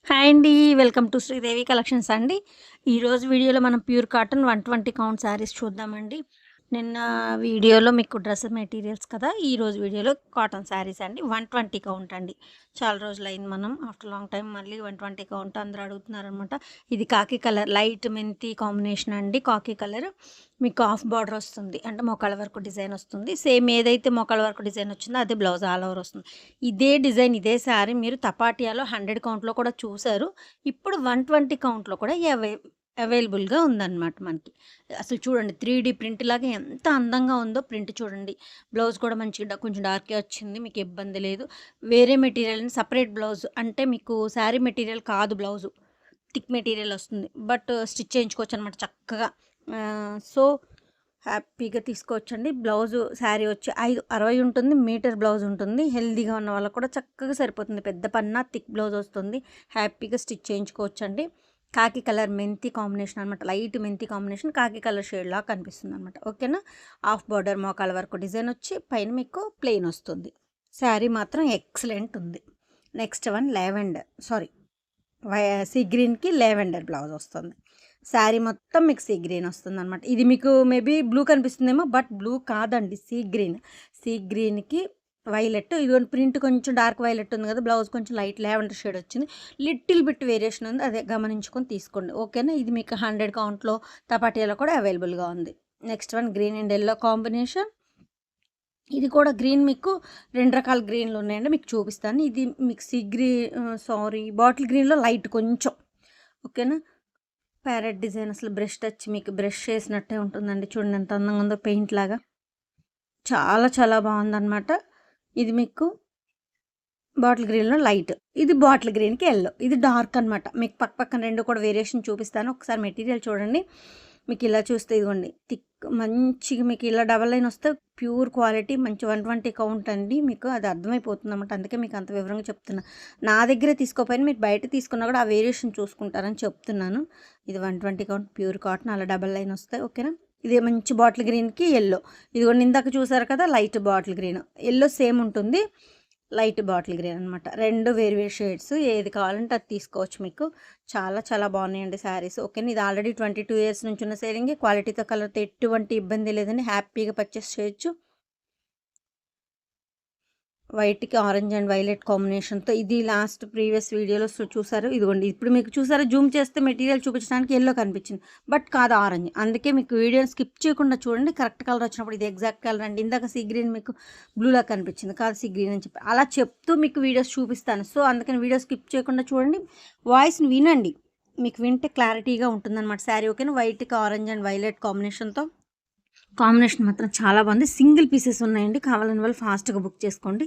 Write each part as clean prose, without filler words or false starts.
Hi అండి. Welcome to Sridevi collections అండి. ఈరోజు వీడియోలో మనం ప్యూర్ కాటన్ 120 కౌంట్ శారీస్ చూద్దామండి. నిన్న వీడియోలో మీకు డ్రెస్ మెటీరియల్స్ కదా! ఈరోజు వీడియోలో కాటన్ శారీస్ అండి. 120 కౌంట్ అండి. చాలా రోజులైంది మనం ఆఫ్టర్ లాంగ్ టైమ్ మళ్ళీ 120 కౌంట్ అందరూ అడుగుతున్నారనమాట. ఇది కాకి కలర్ లైట్ మెంతి కాంబినేషన్ అండి. కాకి కలర్ మీకు హాఫ్ బార్డర్ వస్తుంది. అంటే మోకాళ్ళ వరకు డిజైన్ వస్తుంది. సేమ్ ఏదైతే మోకాళ్ళ వరకు డిజైన్ వచ్చిందో అదే బ్లౌజ్ ఆల్ ఓవర్ వస్తుంది. ఇదే డిజైన్ ఇదే శారీ మీరు తపాటియాలో 100 కౌంట్‌లో కూడా చూసారు. ఇప్పుడు 120 కౌంట్‌లో కూడా అవైలబుల్‌గా ఉందన్నమాట మనకి. అసలు చూడండి 3D ప్రింట్ లాగా ఎంత అందంగా ఉందో ప్రింట్ చూడండి. బ్లౌజ్ కూడా మంచిగా కొంచెం డార్కే వచ్చింది. మీకు ఇబ్బంది లేదు. వేరే మెటీరియల్‌ని సెపరేట్ బ్లౌజ్ అంటే మీకు శారీ మెటీరియల్ కాదు బ్లౌజు. థిక్ మెటీరియల్ వస్తుంది. బట్ స్టిచ్ చేయించుకోవచ్చనమాట చక్కగా. సో హ్యాపీగా తీసుకోవచ్చండి. బ్లౌజు శారీ వచ్చి 60 ఉంటుంది. మీటర్ బ్లౌజ్ ఉంటుంది. హెల్తీగా ఉన్న వాళ్ళకి కూడా చక్కగా సరిపోతుంది. పెద్ద పన్నా థిక్ బ్లౌజ్ వస్తుంది. హ్యాపీగా స్టిచ్ చేయించుకోవచ్చండి. కాకి కలర్ మెంతి కాంబినేషన్ అనమాట. లైట్ మెంతి కాంబినేషన్ కాకి కలర్ షేడ్‌లాగా కనిపిస్తుంది అనమాట. ఓకేనా? హాఫ్ బార్డర్ మోకాళ్ళ వరకు డిజైన్ వచ్చి పైన మీకు ప్లెయిన్ వస్తుంది. శారీ మాత్రం ఎక్సలెంట్ ఉంది. నెక్స్ట్ వన్ సీ గ్రీన్‌కి లావెండర్ బ్లౌజ్ వస్తుంది. శారీ మొత్తం మీకు సీ గ్రీన్ వస్తుందనమాట. ఇది మీకు మేబీ బ్లూ కనిపిస్తుందేమో, బట్ బ్లూ కాదండి, సీ గ్రీన్. సీ గ్రీన్‌కి వైలెట్, ఇదిగోండి ప్రింట్ కొంచెం డార్క్ వైలెట్ ఉంది కదా! బ్లౌజ్ కొంచెం లైట్ లావెండర్ షేడ్ వచ్చింది. లిటిల్ బిట్ వేరియేషన్ ఉంది. అదే గమనించుకొని తీసుకోండి. ఓకేనా? ఇది మీకు 100 కౌంట్‌లో తపాటియాలో కూడా అవైలబుల్‌గా ఉంది. Next one green and yellow combination. ఇది కూడా గ్రీన్ మీకు 2 రకాల గ్రీన్‌లు ఉన్నాయండి. మీకు చూపిస్తాను. ఇది మీకు బాటిల్ గ్రీన్‌లో లైట్ కొంచెం. ఓకేనా? ప్యారెట్ డిజైన్ అసలు బ్రష్ టచ్ మీకు బ్రష్ చేసినట్టే ఉంటుందండి. చూడండి ఎంత అందంగా ఉందో పెయింట్ లాగా. చాలా చాలా బాగుందనమాట. ఇది మీకు బాటిల్ గ్రీన్‌లో లైట్. ఇది బాటిల్ గ్రీన్‌కి యెల్లో. ఇది డార్క్ అనమాట. మీకు పక్కన 2 కూడా వేరియేషన్ చూపిస్తాను. ఒకసారి మెటీరియల్ చూడండి. మీకు ఇలా చూస్తే ఇదిగోండి థిక్ మంచిగా మీకు ఇలా డబల్ లైన్ వస్తే ప్యూర్ క్వాలిటీ మంచి 120 కౌంట్ అండి. మీకు అది అర్థమైపోతుందన్నమాట. అందుకే మీకు అంత వివరంగా చెప్తున్నా. నా దగ్గరే తీసుకోకపోయినా మీరు బయట తీసుకున్నా కూడా ఆ వేరియేషన్ చూసుకుంటారని చెప్తున్నాను. ఇది 120 కౌంట్ ప్యూర్ కాటన్ అలా డబల్ లైన్ వస్తాయి. ఓకేనా? ఇది మంచి బాటిల్ గ్రీన్‌కి యెల్లో. ఇదిగోండి ఇందాక చూసారు కదా light bottle green. Yellow same ఉంటుంది. లైట్ బాటిల్ గ్రీన్ అనమాట. 2 వేరు వేరు షేడ్స్ ఏది కావాలంటే అది తీసుకోవచ్చు మీకు. చాలా చాలా బాగున్నాయండి శారీస్. ఓకేనా? ఇది ఆల్రెడీ 22 ఇయర్స్ నుంచి ఉన్న సేలింగే. క్వాలిటీతో కలర్‌తో ఎటువంటి ఇబ్బంది లేదండి. హ్యాపీగా పర్చేస్ చేయొచ్చు. వైట్‌కి ఆరెంజ్ అండ్ వైలెట్ కాంబినేషన్‌తో ఇది లాస్ట్ ప్రీవియస్ వీడియోలో చూసారు. ఇదిగోండి ఇప్పుడు మీకు చూసారా జూమ్ చేస్తే మెటీరియల్ చూపించడానికి యెల్లో కనిపించింది. బట్ కాదు ఆరెంజ్. అందుకే మీకు వీడియోని స్కిప్ చేయకుండా చూడండి. కరెక్ట్ కలర్ వచ్చినప్పుడు ఇది ఎగ్జాక్ట్ కలర్ అండి. ఇందాక సీ గ్రీన్ మీకు బ్లూలా కనిపించింది. కాదు సీ గ్రీన్ అని చెప్పి. అలా చెప్తూ మీకు వీడియోస్ చూపిస్తాను. సో అందుకని వీడియో స్కిప్ చేయకుండా చూడండి. వాయిస్‌ని వినండి. మీకు వింటే క్లారిటీగా ఉంటుందన్నమాట శారీ. ఓకేనా? వైట్‌కి ఆరెంజ్ అండ్ వైలెట్ కాంబినేషన్‌తో కాంబినేషన్ మాత్రం చాలా బాగుంది. సింగిల్ పీసెస్ ఉన్నాయండి. కావాలని వాళ్ళు ఫాస్ట్‌గా బుక్ చేసుకోండి.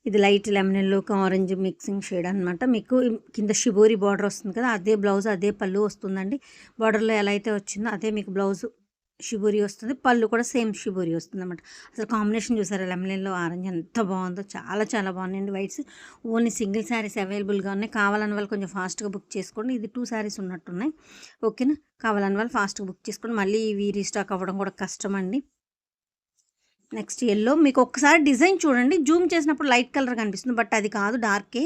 ఇది లైట్ లెమన్ యెల్లోకి ఆరెంజ్ మిక్సింగ్ షేడ్ అనమాట. మీకు కింద షిబోరి బార్డర్ వస్తుంది కదా! అదే బ్లౌజ్ అదే పళ్ళు వస్తుందండి. బార్డర్‌లో ఎలా అయితే వచ్చిందో అదే మీకు బ్లౌజు షిబోరి వస్తుంది. పళ్ళు కూడా సేమ్ షిబోరి వస్తుందన్నమాట. అసలు కాంబినేషన్ చూసారా లెమన్ యెల్లో ఆరెంజ్ ఎంత బాగుందో. చాలా చాలా బాగున్నాయండి వైట్స్. ఓన్లీ సింగిల్ శారీస్ అవైలబుల్‌గా ఉన్నాయి. కావాలని వాళ్ళు కొంచెం ఫాస్ట్‌గా బుక్ చేసుకోండి. ఇది 2 శారీస్ ఉన్నట్టున్నాయి. ఓకేనా? కావాలని వాళ్ళు ఫాస్ట్‌గా బుక్ చేసుకోండి. మళ్ళీ ఇవి రీస్టాక్ అవ్వడం కూడా కష్టమండి. నెక్స్ట్ యెల్లో మీకు ఒక్కసారి డిజైన్ చూడండి. జూమ్ చేసినప్పుడు లైట్ కలర్ కనిపిస్తుంది. బట్ అది కాదు డార్కే.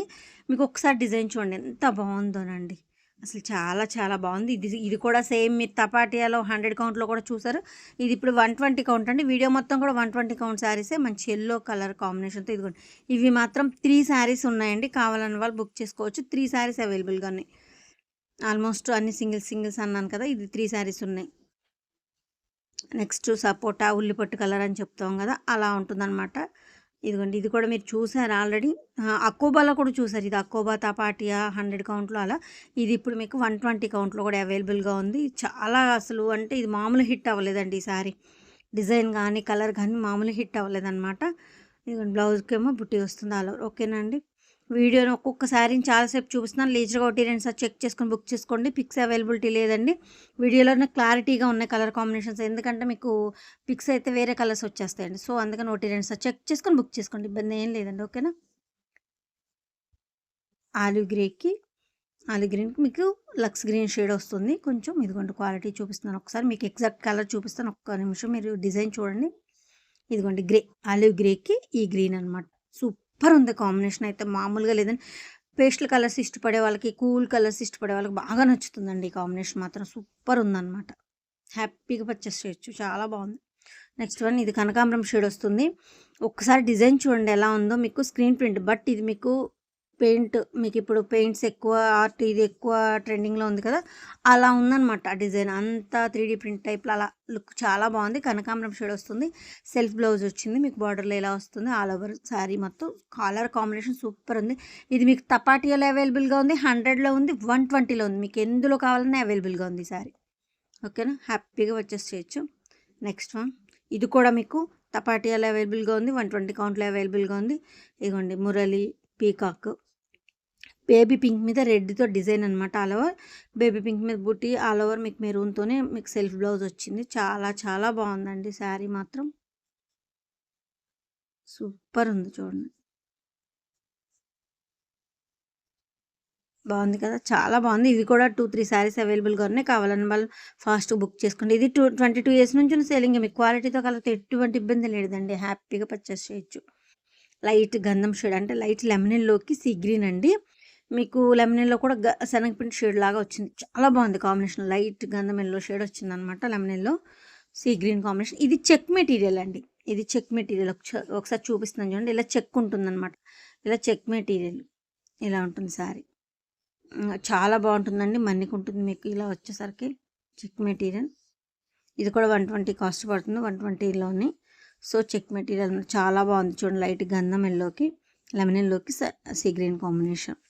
మీకు ఒక్కసారి డిజైన్ చూడండి ఎంత బాగుందోనండి. అసలు చాలా చాలా బాగుంది. ఇది ఇది కూడా సేమ్ మీరు తపాటియాలో 100 కౌంట్‌లో కూడా చూసారు. ఇది ఇప్పుడు 120 కౌంట్ అండి. వీడియో మొత్తం కూడా 120 కౌంట్ శారీసే. మంచి యెల్లో కలర్ కాంబినేషన్‌తో ఇదిగోండి. ఇవి మాత్రం 3 శారీస్ ఉన్నాయండి. కావాలని వాళ్ళు బుక్ చేసుకోవచ్చు. 3 శారీస్ అవైలబుల్‌గా ఉన్నాయి. ఆల్మోస్ట్ అన్ని సింగిల్స్ అన్నాను కదా! ఇది 3 శారీస్ ఉన్నాయి. నెక్స్ట్ సపోటా ఉల్లిపట్టు కలర్ అని చెప్తాం కదా! అలా ఉంటుందన్నమాట. ఇదిగోండి ఇది కూడా మీరు చూసారు ఆల్రెడీ. అకోబాలో కూడా చూసారు. ఇది అకోబా తపాటియా 100 కౌంట్‌లో అలా. ఇది ఇప్పుడు మీకు 120 కౌంట్‌లో కూడా అవైలబుల్‌గా ఉంది. చాలా అసలు అంటే ఇది మామూలు హిట్ అవ్వలేదండి ఈ సారీ. డిజైన్ కానీ, కలర్ కానీ మామూలు హిట్ అవ్వలేదన్నమాట. ఇదిగోండి బ్లౌజ్‌కేమో బుట్టి వస్తుంది ఆల్ ఓవర్. ఓకేనా అండి? వీడియోని ఒక్కొక్క శారీని చాలాసేపు చూపిస్తున్నాను. లీజర్‌గా 1, 2 సార్లు చెక్ చేసుకొని బుక్ చేసుకోండి. పిక్స్ అవైలబిలిటీ లేదండి. వీడియోలోనే క్లారిటీగా ఉన్నాయి కలర్ కాంబినేషన్స్. ఎందుకంటే మీకు పిక్స్ అయితే వేరే కలర్స్ వచ్చేస్తాయండి. సో అందుకని 1, 2 సార్లు చెక్ చేసుకొని బుక్ చేసుకోండి. ఇబ్బంది ఏం లేదండి. ఓకేనా? ఆలివ్ గ్రేకి ఆలివ్ గ్రీన్‌కి మీకు లక్స్ గ్రీన్ షేడ్ వస్తుంది. కొంచెం ఇదిగోండి క్వాలిటీ చూపిస్తున్నాను ఒకసారి. మీకు ఎగ్జాక్ట్ కలర్ చూపిస్తాను. ఒక్క నిమిషం మీరు డిజైన్ చూడండి. ఇదిగోండి గ్రే, ఆలివ్ గ్రేకి ఈ గ్రీన్ అనమాట. సూపర్ ఉంది కాంబినేషన్ అయితే మామూలుగా లేదండి. పేస్టల్ కలర్స్ ఇష్టపడే వాళ్ళకి, కూల్ కలర్స్ ఇష్టపడే వాళ్ళకి బాగా నచ్చుతుందండి. ఈ కాంబినేషన్ మాత్రం సూపర్ ఉందనమాట. హ్యాపీగా పర్చేస్ చేయొచ్చు. చాలా బాగుంది. నెక్స్ట్ వన్ ఇది కనకాంబరం షేడ్ వస్తుంది. ఒక్కసారి డిజైన్ చూడండి ఎలా ఉందో. మీకు స్క్రీన్ ప్రింట్, బట్ ఇది మీకు మీకు ఇప్పుడు పెయింట్స్ ఎక్కువ, ఆర్ట్ ఇది ఎక్కువ ట్రెండింగ్లో ఉంది కదా, అలా ఉందన్నమాట ఆ డిజైన్ అంతా 3D ప్రింట్ టైప్లో. అలా లుక్ చాలా బాగుంది. కనకాంబరం షేడ్ వస్తుంది. సెల్ఫ్ బ్లౌజ్ వచ్చింది. మీకు బార్డర్లో ఇలా వస్తుంది. ఆల్ ఓవర్ శారీ మొత్తం కలర్ కాంబినేషన్ సూపర్ ఉంది. ఇది మీకు తపాటియాలో అవైలబుల్గా ఉంది, 100లో ఉంది, 120లో ఉంది. మీకు ఎందులో కావాలన్నా అవైలబుల్గా ఉంది ఈ శారీ. ఓకేనా, హ్యాపీగా పర్చేస్ చేయొచ్చు. నెక్స్ట్ వన్ ఇది కూడా మీకు తపాటియాలో అవైలబుల్గా ఉంది, 120 కౌంట్లో అవైలబుల్గా ఉంది. ఇదిగోండి మురళి పీకాక్ బేబీ పింక్ మీద రెడ్తో డిజైన్ అనమాట. ఆల్ ఓవర్ బేబీ పింక్ మీద బుట్టి, ఆల్ ఓవర్ మీకు మెరూన్తోనే మీకు సెల్ఫ్ బ్లౌజ్ వచ్చింది. చాలా చాలా బాగుందండి శారీ మాత్రం. సూపర్ ఉంది చూడండి. బాగుంది కదా, చాలా బాగుంది. ఇవి కూడా 2-3 శారీస్ అవైలబుల్గా ఉన్నాయి. కావాలని వాళ్ళు ఫాస్ట్ బుక్ చేసుకోండి. ఇది 22 years నుంచి సేలింగ్. మీకు క్వాలిటీతో కలిపితే ఎటువంటి ఇబ్బంది లేదండి. హ్యాపీగా పర్చేస్ చేయొచ్చు. లైట్ గంధం షేడ్ అంటే లైట్ లెమనెల్లోకి సీ గ్రీన్ అండి. మీకు లెమనెల్లో కూడా శనగపిండి షేడ్ లాగా వచ్చింది. చాలా బాగుంది కాంబినేషన్. లైట్ గంధం ఎల్లో షేడ్ వచ్చిందనమాట లెమనెల్లో సీ గ్రీన్ కాంబినేషన్. ఇది చెక్ మెటీరియల్ అండి. ఇది చెక్ మెటీరియల్ ఒకసారి చూపిస్తున్నాను చూడండి. ఇలా చెక్ ఉంటుందన్నమాట. ఇలా చెక్ మెటీరియల్ ఇలా ఉంటుంది శారీ. చాలా బాగుంటుందండి. మన్నికుంటుంది మీకు ఇలా వచ్చేసరికి చెక్ మెటీరియల్. ఇది కూడా 120 కాస్ట్ పడుతుంది. 120లోని. సో చెక్ మెటీరియల్ చాలా బాగుంది చూడండి. లైట్ గంధం ఎల్లోకి లెమన్ ఎల్లోకి సీ గ్రీన్ కాంబినేషన్.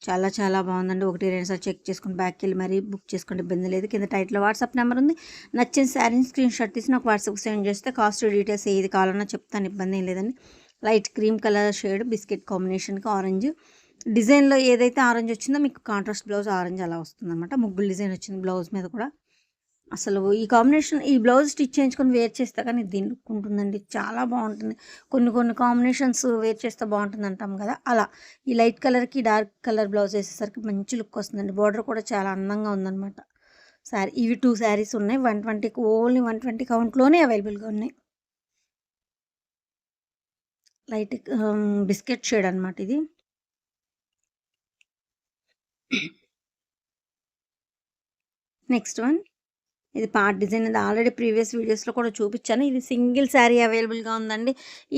చాలా చాలా బాగుందండి. 1-2 సార్లు చెక్ చేసుకుని బ్యాక్కి వెళ్ళి మరీ బుక్ చేసుకోండి, ఇబ్బంది లేదు. కింద టైట్లో వాట్సాప్ నెంబర్ ఉంది. నచ్చిన శారీని స్క్రీన్ షాట్ తీసి నాకు వాట్సాప్ సెండ్ చేస్తే కాస్ట్ డీటెయిల్స్ ఏది కావాలన్నా చెప్తాను, ఇబ్బంది ఏం లేదండి. Light cream colour shade biscuit కాంబినేషన్కి ఆరెంజ్ డిజైన్లో ఏదైతే ఆరెంజ్ వచ్చిందో మీకు కాంట్రాస్ట్ బ్లౌజ్ ఆరెంజ్ అలా వస్తుందన్నమాట. ముగ్గులు డిజైన్ వచ్చింది బ్లౌజ్ మీద కూడా. అసలు ఈ కాంబినేషన్ ఈ బ్లౌజ్ స్టిచ్ చేయించుకొని వేర్ చేస్తే కానీ దీని లుక్ ఉంటుందండి. చాలా బాగుంటుంది. కొన్ని కాంబినేషన్స్ వేర్ చేస్తే బాగుంటుంది అంటాం కదా, అలా ఈ లైట్ కలర్కి డార్క్ కలర్ బ్లౌజ్ వేసేసరికి మంచి లుక్ వస్తుందండి. బార్డర్ కూడా చాలా అందంగా ఉందన్నమాట. శారీ ఇవి 2 శారీస్ ఉన్నాయి. 120కి ఓన్లీ 120 కౌంట్లోనే అవైలబుల్గా ఉన్నాయి. లైట్ బిస్కెట్ షేడ్ అనమాట ఇది. నెక్స్ట్ వన్ ఇది పార్ట్ డిజైన్. ఇది ఆల్రెడీ ప్రీవియస్ వీడియోస్లో కూడా చూపించాను. ఇది సింగిల్ శారీ అవైలబుల్గా ఉందండి.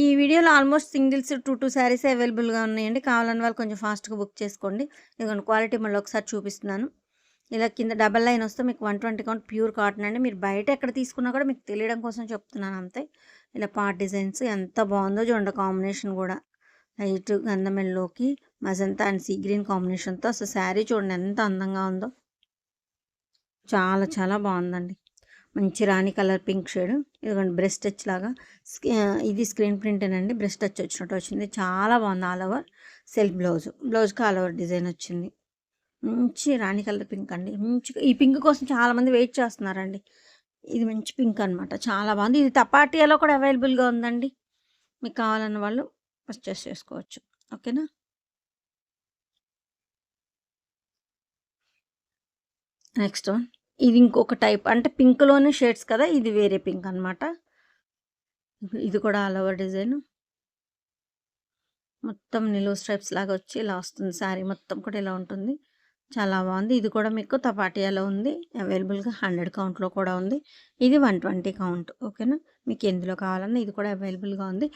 ఈ వీడియోలో ఆల్మోస్ట్ సింగిల్స్ 2 శారీస్ అవైలబుల్గా ఉన్నాయండి. కావాలని వాళ్ళు కొంచెం ఫాస్ట్గా బుక్ చేసుకోండి. ఇదిగోండి క్వాలిటీ మళ్ళీ ఒకసారి చూపిస్తున్నాను. ఇలా కింద డబల్ లైన్ వస్తే మీకు 120 కౌంట్ ప్యూర్ కాటన్ అండి. మీరు బయట ఎక్కడ తీసుకున్నా కూడా మీకు తెలియడం కోసం చెప్తున్నాను అంతే. ఇలా పార్ట్ డిజైన్స్ ఎంత బాగుందో చూడండి. కాంబినేషన్ కూడా లైట్ గంధం ఎల్లోకి మజంతా అండ్ సీ గ్రీన్ కాంబినేషన్తో అసలు శారీ చూడండి ఎంత అందంగా ఉందో. చాలా చాలా బాగుందండి. మంచి రాణి కలర్ పింక్ షేడ్. ఇదిగోండి బ్రెస్ట్ టచ్ లాగా ఇది స్క్రీన్ ప్రింటేనండి. బ్రెస్ట్ టచ్ వచ్చినట్టు వచ్చింది. చాలా బాగుంది. ఆల్ ఓవర్ సెల్ఫ్ బ్లౌజ్కి ఆల్ ఓవర్ డిజైన్ వచ్చింది. మంచి రాణి కలర్ పింక్ అండి. మంచిగా ఈ పింక్ కోసం చాలామంది వెయిట్ చేస్తున్నారండి. ఇది మంచి పింక్ అనమాట. చాలా బాగుంది. ఇది తపాటియాలో కూడా అవైలబుల్గా ఉందండి. మీకు కావాలన్న వాళ్ళు పర్చేస్ చేసుకోవచ్చు. ఓకేనా. నెక్స్ట్ వన్ ఇది ఇంకొక టైప్ అంటే పింక్లోనే షేడ్స్ కదా, ఇది వేరే పింక్ అనమాట. ఇది కూడా ఆల్ ఓవర్ డిజైన్ మొత్తం నిలువు స్ట్రైప్స్ లాగా వచ్చి ఇలా వస్తుంది. శారీ మొత్తం కూడా ఇలా ఉంటుంది. చాలా బాగుంది. ఇది కూడా మీకు తపాటియాలో ఉంది. అవైలబుల్గా 100 కౌంట్లో కూడా ఉంది. ఇది 120 కౌంట్. ఓకేనా. మీకు ఎందులో కావాలన్నా ఇది కూడా అవైలబుల్గా ఉంది.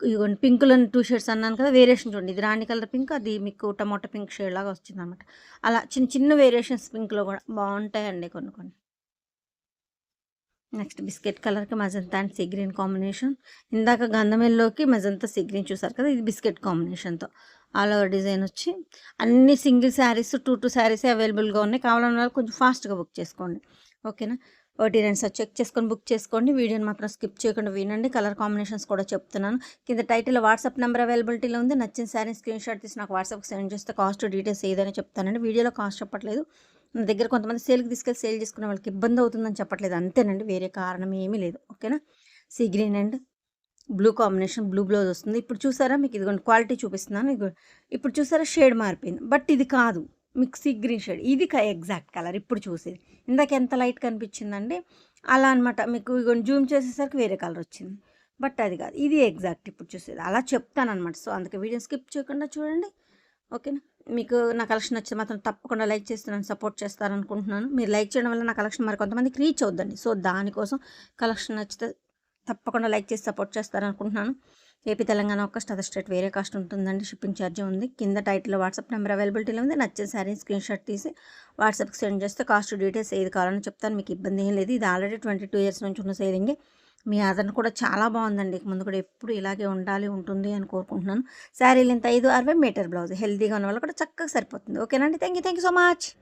ఇదిగోండి పింక్లో 2 షేడ్స్ అన్నాను కదా, వేరియేషన్ చూడండి. ఇది రాణి కలర్ పింక్, అది మీకు టమాటో పింక్ షేడ్ లాగా వచ్చింది అనమాట. అలా చిన్న చిన్న వేరియేషన్స్ పింక్లో కూడా బాగుంటాయండి కొన్ని. నెక్స్ట్ బిస్కెట్ కలర్కి magenta and sea green combination. ఇందాక గంధమెల్లోకి మజంతా సీ గ్రీన్ చూసారు కదా, ఇది బిస్కెట్ కాంబినేషన్తో ఆల్ ఓవర్ డిజైన్ వచ్చి అన్ని సింగిల్ శారీస్ 2 శారీస్ అవైలబుల్గా ఉన్నాయి. కావాలన్న వాళ్ళు కొంచెం ఫాస్ట్గా బుక్ చేసుకోండి. ఓకేనా. 1-2 సార్లు చెక్ చేసుకొని బుక్ చేసుకోండి. వీడియోని మాత్రం స్కిప్ చేయకుండా వినండి. కలర్ కాంబినేషన్స్ కూడా చెప్తున్నాను. కింద టైటిల్లో వాట్సాప్ నెంబర్ అవైలబిలిటీలో ఉంది. నచ్చిన శారీ స్క్రీన్ షాట్ తీసి నాకు వాట్సాప్కి సెండ్ చేస్తే కాస్ట్ డీటెయిల్స్ ఏదైనా చెప్తానండి. వీడియోలో కాస్ట్ చెప్పట్లేదు. నా దగ్గర కొంతమంది సేల్కి తీసుకెళ్ళి సేల్ చేసుకునే వాళ్ళకి ఇబ్బంది అవుతుందని చెప్పట్లేదు, అంతేనండి. వేరే కారణం ఏమీ లేదు. ఓకేనా. Sea green and blue combination, blue blouse వస్తుంది. ఇప్పుడు చూసారా మీకు ఇదిగోండి క్వాలిటీ చూపిస్తున్నాను. ఇప్పుడు చూసారా షేడ్ మారిపోయింది, బట్ ఇది కాదు మీకు సీ గ్రీన్ షేడ్. ఇది ఎగ్జాక్ట్ కలర్ ఇప్పుడు చూసేది. ఇందాక ఎంత లైట్ కనిపించిందండి అలా అనమాట. మీకు ఇదిగోండి జూమ్ చేసేసరికి వేరే కలర్ వచ్చింది, బట్ అది కాదు, ఇది ఎగ్జాక్ట్ ఇప్పుడు చూసేది. అలా చెప్తాను అనమాట. సో అందుకే వీడియో స్కిప్ చేయకుండా చూడండి. ఓకేనా. మీకు నా కలెక్షన్ నచ్చితే మాత్రం తప్పకుండా లైక్ చేసి నన్ను సపోర్ట్ చేస్తారనుకుంటున్నాను. మీరు లైక్ చేయడం వల్ల నా కలెక్షన్ మరి కొంతమందికి రీచ్ అవుద్దండి. సో, దానికోసం కలెక్షన్ నచ్చితే తప్పకుండా లైక్ చేసి సపోర్ట్ చేస్తారనుకుంటున్నాను. ఏపీ, తెలంగాణ ఒక అదర్ స్టేట్ వేరే కాస్ట్ ఉంటుందండి. షిప్పింగ్ ఛార్జ్ ఉంది. కింద టైటిల్లో వాట్సాప్ నెంబర్ అవైలబిలిటీలో ఉంది. నచ్చిన శారీ స్క్రీన్ షాట్ తీసి వాట్సాప్కి సెండ్ చేస్తే కాస్ట్ డీటెయిల్స్ ఏది కావాలని చెప్తాను. మీకు ఇబ్బంది ఏం లేదు. ఇది ఆల్రెడీ 22 ఇయర్స్ నుంచి ఉన్న సేలింగే. మీ ఆదరణ కూడా చాలా బాగుందండి. ఇక ముందు కూడా ఎప్పుడు ఇలాగే ఉండాలి, ఉంటుంది అని కోరుకుంటున్నాను. Sari length 5'60" metre blouse. హెల్తీగా ఉన్న వాళ్ళు కూడా చక్కగా సరిపోతుంది. ఓకేనండి. Thank you so much.